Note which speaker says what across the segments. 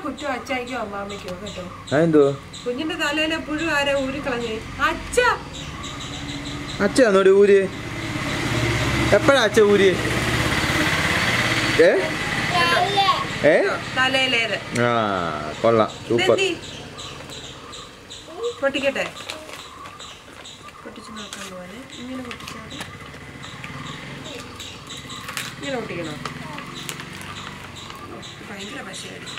Speaker 1: കുറ്റം അച്ചായിക്കോ അമ്മാമ്മയ്ക്കോ കേട്ടോ.
Speaker 2: എന്തോ
Speaker 1: കുഞ്ഞിന്റെ തലയിലെ പുഴു ആരെ ഊരിക്കളഞ്ഞേ?
Speaker 2: അച്ഛന്നോട് ഊര് എപ്പോഴാ അച്ഛ ഊര്?
Speaker 1: തലയിലേത്.
Speaker 2: ആ കൊള്ളാം, സൂപ്പർ.
Speaker 1: പൊട്ടിക്കട്ടെ? പൊട്ടിച്ച് നോക്കാൻ പോലെ ഇങ്ങനെ പൊട്ടിച്ചാൽ ഇങ്ങനെ പൊട്ടിക്കണോ? ഭയങ്കര പശയായിരിക്കും.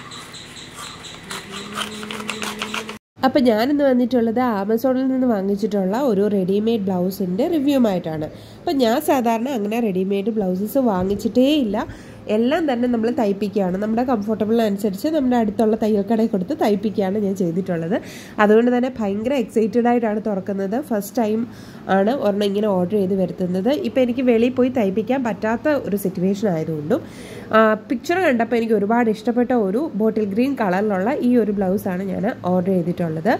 Speaker 3: അപ്പോൾ ഞാനിന്ന് വന്നിട്ടുള്ളത് ആമസോണിൽ നിന്ന് വാങ്ങിച്ചിട്ടുള്ള ഒരു റെഡിമെയ്ഡ് ബ്ലൗസിൻ്റെ റിവ്യൂമായിട്ടാണ്. അപ്പോൾ ഞാൻ സാധാരണ അങ്ങനെ റെഡിമെയ്ഡ് ബ്ലൗസസ് വാങ്ങിച്ചിട്ടേ ഇല്ല. എല്ലാം തന്നെ നമ്മൾ തയ്പ്പിക്കുകയാണ്. നമ്മുടെ കംഫർട്ടബിളിനനുസരിച്ച് നമ്മുടെ അടുത്തുള്ള തയ്യൽക്കടയിൽ കൊടുത്ത് തയ്പ്പിക്കുകയാണ് ഞാൻ ചെയ്തിട്ടുള്ളത്. അതുകൊണ്ട് തന്നെ ഭയങ്കര എക്സൈറ്റഡ് ആയിട്ടാണ് തുറക്കുന്നത്. ഫസ്റ്റ് ടൈം ആണ് ഒരെണ്ണം ഇങ്ങനെ ഓർഡർ ചെയ്ത് വരുത്തുന്നത്. ഇപ്പോൾ എനിക്ക് വെളിയിൽ പോയി തയ്പ്പിക്കാൻ പറ്റാത്ത ഒരു സിറ്റുവേഷൻ ആയതുകൊണ്ടും പിക്ചർ കണ്ടപ്പോൾ എനിക്ക് ഒരുപാട് ഇഷ്ടപ്പെട്ട ഒരു ബോട്ടിൽ ഗ്രീൻ കളറിലുള്ള ഈ ഒരു ബ്ലൗസാണ് ഞാൻ ഓർഡർ ചെയ്തിട്ടുള്ളത്.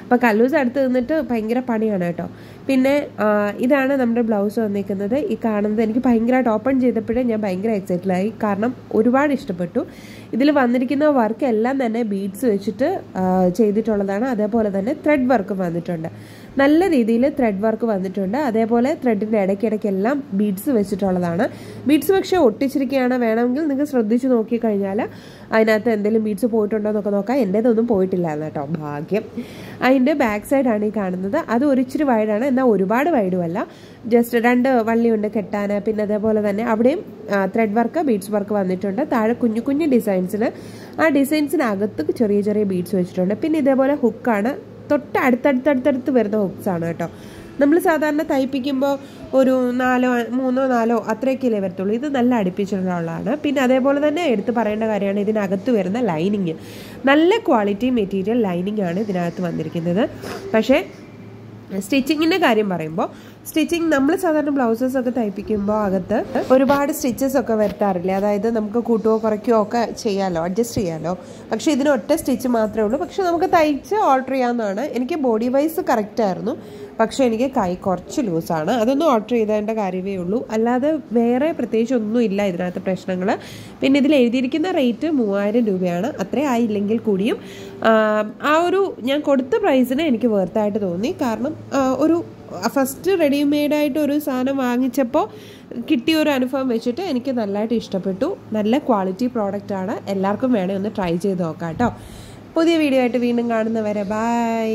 Speaker 3: അപ്പോൾ കല്ലൂസ് അടുത്ത് നിന്നിട്ട് ഭയങ്കര പണിയാണ് കേട്ടോ. പിന്നെ ഇതാണ് നമ്മുടെ ബ്ലൗസ് വന്നിരിക്കുന്നത്. ഈ കാണുന്നത് എനിക്ക് ഭയങ്കരമായിട്ട് ഓപ്പൺ ചെയ്തപ്പോഴേ ഞാൻ ഭയങ്കര എക്സൈറ്റഡായി. കാരണം ഒരുപാട് ഇഷ്ടപ്പെട്ടു. ഇതിൽ വന്നിരിക്കുന്ന വർക്ക് എല്ലാം തന്നെ ബീഡ്സ് വെച്ചിട്ട് ചെയ്തിട്ടുള്ളതാണ്. അതേപോലെ തന്നെ ത്രെഡ് വർക്കും വന്നിട്ടുണ്ട്. നല്ല രീതിയിൽ ത്രെഡ് വർക്ക് വന്നിട്ടുണ്ട്. അതേപോലെ ത്രെഡിൻ്റെ ഇടയ്ക്കിടയ്ക്കെല്ലാം ബീഡ്സ് വെച്ചിട്ടുള്ളതാണ്. ബീഡ്സ് പക്ഷേ ഒട്ടിച്ചിരിക്കുകയാണ്. വേണമെങ്കിൽ നിങ്ങൾക്ക് ശ്രദ്ധിച്ച് നോക്കിക്കഴിഞ്ഞാൽ അതിനകത്ത് എന്തെങ്കിലും ബീഡ്സ് പോയിട്ടുണ്ടോ എന്നൊക്കെ നോക്കാം. എൻ്റേതൊന്നും പോയിട്ടില്ലായിരുന്നു കേട്ടോ, ഭാഗ്യം. അതിൻ്റെ ബാക്ക് സൈഡാണ് ഈ കാണുന്നത്. അത് ഒരിച്ചിരി വൈഡാണ്, എന്നാൽ ഒരുപാട് വൈഡുമല്ല. ജസ്റ്റ് 2 വള്ളിയുണ്ട് കെട്ടാൻ. പിന്നെ അതേപോലെ തന്നെ അവിടെയും ത്രെഡ് വർക്ക് ബീഡ്സ് വർക്ക് വന്നിട്ടുണ്ട്. താഴെ കുഞ്ഞു കുഞ്ഞു ഡിസൈൻസിൽ ആ ഡിസൈൻസിനകത്ത് ചെറിയ ചെറിയ ബീഡ്സ് വെച്ചിട്ടുണ്ട്. പിന്നെ ഇതേപോലെ ഹുക്കാണ്, തൊട്ട് അടുത്തടുത്തടുത്തടുത്ത് വരുന്ന ഹുക്സാണ് കേട്ടോ. നമ്മൾ സാധാരണ തയ്പ്പിക്കുമ്പോൾ ഒരു 3-4 അത്രയൊക്കെയല്ലേ വരത്തുള്ളൂ. ഇത് നല്ല അടുപ്പിച്ചിട്ടുള്ളതാണ്. പിന്നെ അതേപോലെ തന്നെ എടുത്ത് പറയേണ്ട കാര്യമാണ് ഇതിനകത്ത് വരുന്ന ലൈനിങ്. നല്ല ക്വാളിറ്റി മെറ്റീരിയൽ ലൈനിങ് ആണ് ഇതിനകത്ത് വന്നിരിക്കുന്നത്. പക്ഷേ സ്റ്റിച്ചിങ്ങിൻ്റെ കാര്യം പറയുമ്പോൾ സ്റ്റിച്ചിങ് നമ്മൾ സാധാരണ ബ്ലൗസസ് ഒക്കെ തയ്പ്പിക്കുമ്പോൾ അകത്ത് ഒരുപാട് സ്റ്റിച്ചസ് ഒക്കെ വരുത്താറില്ല. അതായത് നമുക്ക് കൂട്ടുകയോ കുറയ്ക്കുകയോ ഒക്കെ ചെയ്യാമല്ലോ, അഡ്ജസ്റ്റ് ചെയ്യാമല്ലോ. പക്ഷേ ഇതിന് ഒറ്റ സ്റ്റിച്ച് മാത്രമേ ഉള്ളൂ. പക്ഷെ നമുക്ക് തയ്ച്ച് ഓൾട്ടർ ചെയ്യാവുന്നതാണ്. എനിക്ക് ബോഡി വൈസ് കറക്റ്റായിരുന്നു, പക്ഷേ എനിക്ക് കൈ കുറച്ച് ലൂസാണ്. അതൊന്നും ഓൾട്ടർ ചെയ്തതിൻ്റെ കാര്യമേ ഉള്ളൂ. അല്ലാതെ വേറെ പ്രത്യേകിച്ച് ഒന്നും ഇല്ല ഇതിനകത്ത് പ്രശ്നങ്ങൾ. പിന്നെ ഇതിൽ എഴുതിയിരിക്കുന്ന റേറ്റ് 3000 രൂപയാണ്. അത്രേ ആയില്ലെങ്കിൽ കൂടിയും ആ ഒരു ഞാൻ കൊടുത്ത പ്രൈസിന് എനിക്ക് വർത്തായിട്ട് തോന്നി. കാരണം ഒരു ഫസ്റ്റ് റെഡിമെയ്ഡായിട്ട് ഒരു സാധനം വാങ്ങിച്ചപ്പോൾ കിട്ടിയ ഒരു അനുഭവം വെച്ചിട്ട് എനിക്ക് നല്ലതായിട്ട് ഇഷ്ടപ്പെട്ടു. നല്ല ക്വാളിറ്റി പ്രോഡക്റ്റാണ്. എല്ലാവർക്കും വേണേൽ ഒന്ന് ട്രൈ ചെയ്ത് നോക്കാം കേട്ടോ. പുതിയ വീഡിയോ ആയിട്ട് വീണ്ടും കാണുന്നവരെ ബൈ.